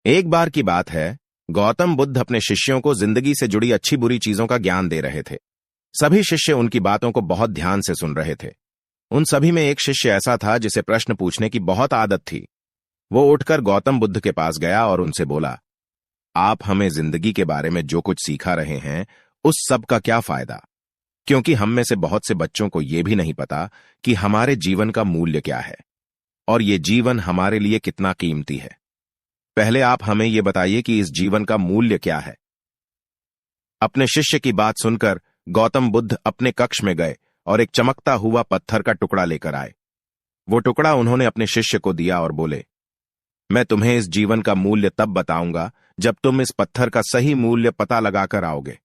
एक बार की बात है, गौतम बुद्ध अपने शिष्यों को जिंदगी से जुड़ी अच्छी बुरी चीजों का ज्ञान दे रहे थे। सभी शिष्य उनकी बातों को बहुत ध्यान से सुन रहे थे। उन सभी में एक शिष्य ऐसा था जिसे प्रश्न पूछने की बहुत आदत थी। वो उठकर गौतम बुद्ध के पास गया और उनसे बोला, आप हमें जिंदगी के बारे में जो कुछ सिखा रहे हैं उस सब का क्या फायदा? क्योंकि हम में से बहुत से बच्चों को यह भी नहीं पता कि हमारे जीवन का मूल्य क्या है और ये जीवन हमारे लिए कितना कीमती है। पहले आप हमें यह बताइए कि इस जीवन का मूल्य क्या है। अपने शिष्य की बात सुनकर गौतम बुद्ध अपने कक्ष में गए और एक चमकता हुआ पत्थर का टुकड़ा लेकर आए। वो टुकड़ा उन्होंने अपने शिष्य को दिया और बोले, मैं तुम्हें इस जीवन का मूल्य तब बताऊंगा जब तुम इस पत्थर का सही मूल्य पता लगाकर आओगे।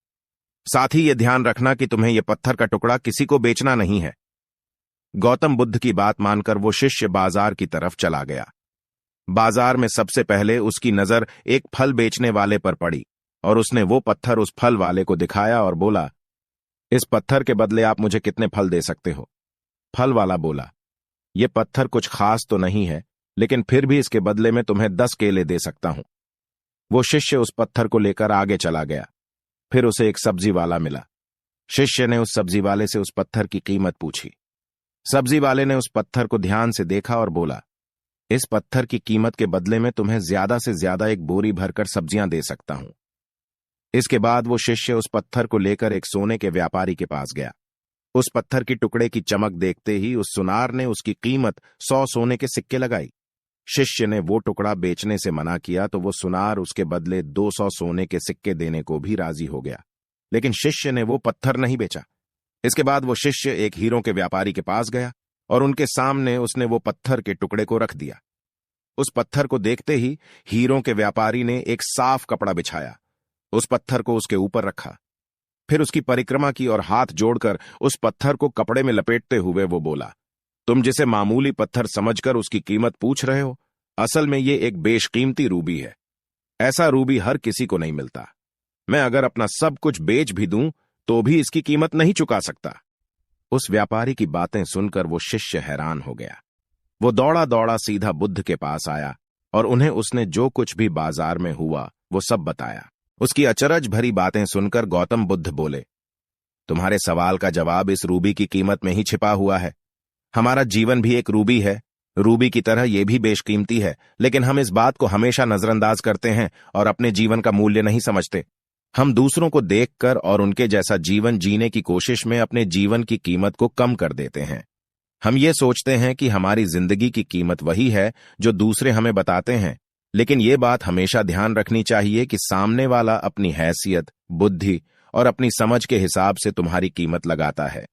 साथ ही यह ध्यान रखना कि तुम्हें यह पत्थर का टुकड़ा किसी को बेचना नहीं है। गौतम बुद्ध की बात मानकर वो शिष्य बाजार की तरफ चला गया। बाजार में सबसे पहले उसकी नजर एक फल बेचने वाले पर पड़ी और उसने वो पत्थर उस फल वाले को दिखाया और बोला, इस पत्थर के बदले आप मुझे कितने फल दे सकते हो? फल वाला बोला, यह पत्थर कुछ खास तो नहीं है, लेकिन फिर भी इसके बदले में तुम्हें 10 केले दे सकता हूं। वो शिष्य उस पत्थर को लेकर आगे चला गया। फिर उसे एक सब्जी वाला मिला। शिष्य ने उस सब्जी वाले से उस पत्थर की कीमत पूछी। सब्जी वाले ने उस पत्थर को ध्यान से देखा और बोला, इस पत्थर की कीमत के बदले में तुम्हें ज्यादा से ज्यादा एक बोरी भरकर सब्जियां दे सकता हूं। इसके बाद वो शिष्य उस पत्थर को लेकर एक सोने के व्यापारी के पास गया। उस पत्थर की टुकड़े की चमक देखते ही उस सुनार ने उसकी कीमत 100 सोने के सिक्के लगाई। शिष्य ने वो टुकड़ा बेचने से मना किया तो वो सुनार उसके बदले 200 सोने के सिक्के देने को भी राजी हो गया, लेकिन शिष्य ने वो पत्थर नहीं बेचा। इसके बाद वो शिष्य एक हीरों के व्यापारी के पास गया और उनके सामने उसने वो पत्थर के टुकड़े को रख दिया। उस पत्थर को देखते ही हीरों के व्यापारी ने एक साफ कपड़ा बिछाया, उस पत्थर को उसके ऊपर रखा, फिर उसकी परिक्रमा की और हाथ जोड़कर उस पत्थर को कपड़े में लपेटते हुए वो बोला, तुम जिसे मामूली पत्थर समझकर उसकी कीमत पूछ रहे हो, असल में ये एक बेशकीमती रूबी है। ऐसा रूबी हर किसी को नहीं मिलता। मैं अगर अपना सब कुछ बेच भी दूं तो भी इसकी कीमत नहीं चुका सकता। उस व्यापारी की बातें सुनकर वो शिष्य हैरान हो गया। वो दौड़ा दौड़ा सीधा बुद्ध के पास आया और उन्हें उसने जो कुछ भी बाजार में हुआ वो सब बताया। उसकी अचरज भरी बातें सुनकर गौतम बुद्ध बोले, तुम्हारे सवाल का जवाब इस रूबी की कीमत में ही छिपा हुआ है। हमारा जीवन भी एक रूबी है, रूबी की तरह यह भी बेशकीमती है, लेकिन हम इस बात को हमेशा नजरअंदाज करते हैं और अपने जीवन का मूल्य नहीं समझते। हम दूसरों को देखकर और उनके जैसा जीवन जीने की कोशिश में अपने जीवन की कीमत को कम कर देते हैं। हम ये सोचते हैं कि हमारी जिंदगी की कीमत वही है जो दूसरे हमें बताते हैं, लेकिन ये बात हमेशा ध्यान रखनी चाहिए कि सामने वाला अपनी हैसियत, बुद्धि और अपनी समझ के हिसाब से तुम्हारी कीमत लगाता है।